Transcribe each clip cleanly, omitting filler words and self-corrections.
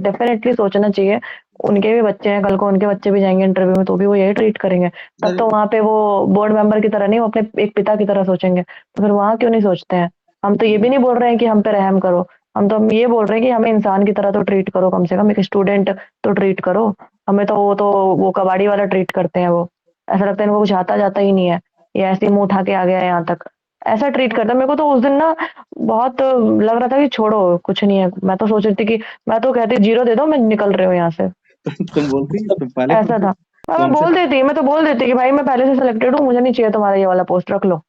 Definitely सोचना चाहिए। उनके भी बच्चे हैं, कल को उनके बच्चे भी जाएँगे इंटरव्यू में तो भी वो यही ट्रीट करेंगे। तब सर तो वहाँ पे वो बोर्ड मेंबर की तरह नहीं, वो अपने एक पिता की तरह सोचेंगे। तो फिर वहाँ क्यों नहीं सोचते हैं? हम तो ये भी नहीं बोल रहे हैं कि हम पे रहम करो। हम ये बोल रहे हैं कि हमें इंसान की तरह तो ट्रीट करो, कम से कम एक स्टूडेंट तो ट्रीट करो। हमें तो वो कबाड़ी वाला ट्रीट करते हैं वो। ऐसा लगता है इनको कुछ आता-जाता ही नहीं है। ये ऐसे ही मुँह उठा के आ गया है यहाँ तक। ऐसा ट्रीट करता है। मेरे को तो उस दिन ना बहुत लग रहा था कि छोड़ो कुछ नहीं है। मैं तो सोच रही थी कि मैं तो कहती 0 दे दो, मैं निकल रही हूँ यहाँ से। तुम बोलती, तुम पहले ऐसा था। कौन से मैं तो बोल देती कि भाई मैं पहले से सिलेक्टेड हूँ, मुझे नहीं चाहिए तुम्हारा ये वाला पोस्ट, रख लो।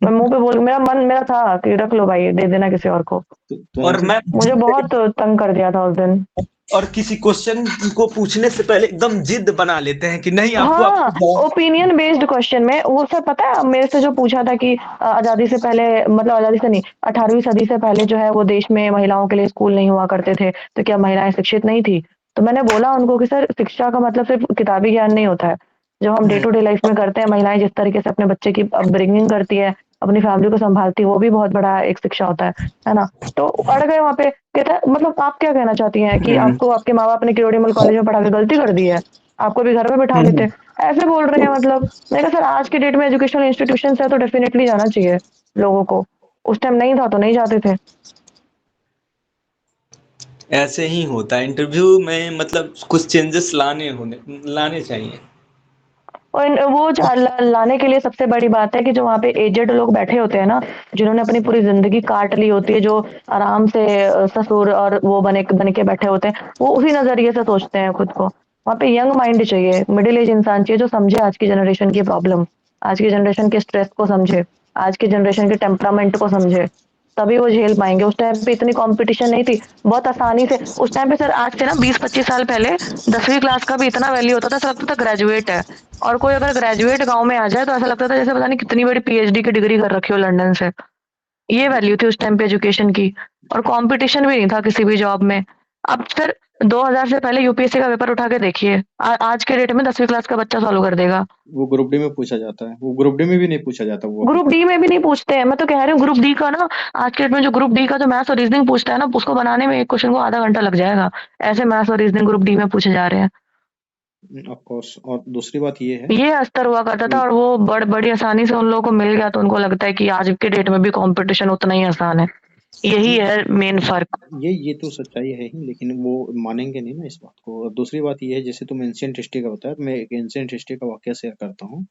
मैं मुँह पे बोल मेरा था कि रख लो भाई, दे देना किसी और को। कौन और से मैं मुझे बहुत तंग कर दिया था उस दिन। और किसी क्वेश्चन को पूछने से पहले एकदम जिद बना लेते हैं कि नहीं आपको हाँ, आपको जवाब। ओपिनियन बेस्ड क्वेश्चन में वो सर पता है मेरे से जो पूछा था कि आज़ादी से पहले, मतलब आज़ादी से नहीं, 18वीं सदी से पहले जो है वो देश में महिलाओं के लिए स्कूल नहीं हुआ करते थे, तो क्या महिलाएं शिक्षित नहीं थी? तो मैंने बोला उनको कि सर शिक्षा का मतलब सिर्फ किताबी ज्ञान नहीं होता है। जो हम डे टू डे लाइफ में करते हैं, महिलाएं जिस तरीके से अपने बच्चे की अपब्रिंगिंग करती है, अपनी फैमिली को संभालती है, वो भी बहुत बड़ा एक शिक्षा होता है ना? तो अड़ गए वहाँ पे। कहता है मतलब आप क्या कहना चाहती हैं कि हम्म, आपको आपके माँ-बाप ने किरोड़ीमल कॉलेज में पढ़ा के गलती कर दी है? आपको भी घर में बिठा लेते। हम्म, ऐसे बोल रहे हैं मतलब। मैंने कहा सर आज के डेट में एजुकेशनल इंस्टीट्यूशंस है तो डेफिनिटली जाना चाहिए लोगों को। उस टाइम नहीं था तो नहीं जाते थे। ऐसे ही होता है इंटरव्यू में, मतलब कुछ चेंजेस लाने चाहिए। और वो लाने के लिए सबसे बड़ी बात है कि जो वहाँ पे एजेड लोग बैठे होते हैं ना, जिन्होंने अपनी पूरी जिंदगी काट ली होती है, जो आराम से ससुर और वो बन के बैठे होते हैं, वो उसी नजरिए से सोचते हैं खुद को। वहाँ पे यंग माइंड चाहिए, मिडिल एज इंसान चाहिए जो समझे आज की जनरेशन की प्रॉब्लम, आज की जनरेशन के स्ट्रेस को समझे, आज की जनरेशन के टेम्परामेंट को समझे। तभी वो झेल पाएंगे। उस टाइम पे इतनी कंपटीशन नहीं थी, बहुत आसानी से। उस टाइम पे सर आज से ना 20-25 साल पहले 10वीं क्लास का भी इतना वैल्यू होता था, ऐसा लगता था ग्रेजुएट है। और कोई अगर ग्रेजुएट गाँव में आ जाए तो ऐसा लगता था जैसे पता नहीं कितनी बड़ी पीएचडी की डिग्री कर रखी हो लंदन से। ये वैल्यू थी उस टाइम पे एजुकेशन की। और कंपटीशन भी नहीं था किसी भी जॉब में। अब सर 2000 से पहले यूपीएससी का पेपर उठा के देखिए, आज के डेट में 10वीं क्लास का बच्चा सॉल्व कर देगा। वो ग्रुप डी में पूछा जाता है, वो ग्रुप डी में भी नहीं पूछा जाता वो अभी ग्रुप तक। डी में भी नहीं पूछते हैं। मैं तो कह रही हूँ ग्रुप डी का ना, आज के डेट में जो ग्रुप डी का जो मैथ्स और रीजनिंग पूछता है ना, उसको बनाने में एक क्वेश्चन को आधा घंटा लग जाएगा। ऐसे मैथ्स और रीजनिंग ग्रुप डी में पूछे जा रहे हैं। Of course. और दूसरी बात ये है ये अस्तर हुआ करता था कि और वो बड़ी आसानी से उन लोगों को मिल गया, तो उनको लगता है कि आज के डेट में भी कंपटीशन उतना ही आसान है। यही है मेन फर्क। ये तो सच्चाई है ही, लेकिन वो मानेंगे नहीं ना इस बात को। और दूसरी बात ये है, जैसे तुम एंशियंट हिस्ट्री का बताया, मैं एक एंशियंट हिस्ट्री का वाकया शेयर करता हूँ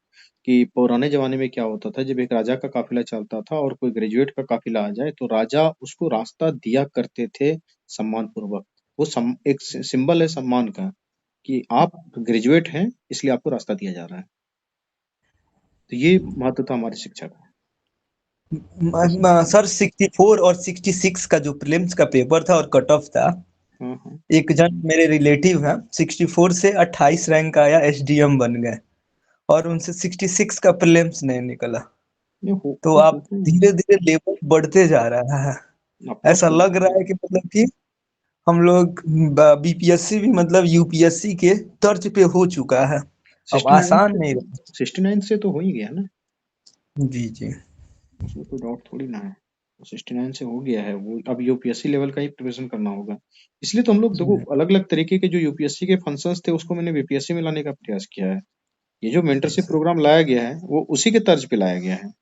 कि पुराने जमाने में क्या होता था। जब एक राजा का काफिला चलता था और कोई ग्रेजुएट का काफिला आ जाए तो राजा उसको रास्ता दिया करते थे सम्मान पूर्वक। वो एक सिंबल है सम्मान का कि आप ग्रेजुएट हैं इसलिए आपको रास्ता दिया जा रहा है। तो ये महत्व था हमारी शिक्षा का। सर 64 और 66 का जो प्रीलिम्स का पेपर था और कट ऑफ था, हाँ हाँ। एक जन मेरे रिलेटिव हैं 64 से 28 रैंक आया, एसडीएम बन गए। और उनसे 66 का प्रीलिम्स नहीं निकला। ये तो हो आप होता ही है। धीरे धीरे लेवल बढ़ते जा रहा है। ऑफ कोर्स ऐसा लग बढ़ता रहा है। है कि मतलब कि हम लोग बीपीएससी भी मतलब यूपीएससी के तर्ज पे हो चुका है। अब 69 आसान से नहीं तो रहा। 69 से तो हो ही गया ना। जी जी। उसमें कोई डाउट थोड़ी ना है। 69 से हो गया है वो, अब यूपीएससी लेवल का ही प्रिपरेशन करना होगा। इसलिए तो हम लोग देखो अलग अलग तरीके के जो यूपीएससी के फंक्शंस थे उसको मैंने बीपीएससी में लाने का प्रयास किया है। ये जो मेंटरशिप प्रोग्राम लाया गया है वो उसी के तर्ज पे लाया गया है।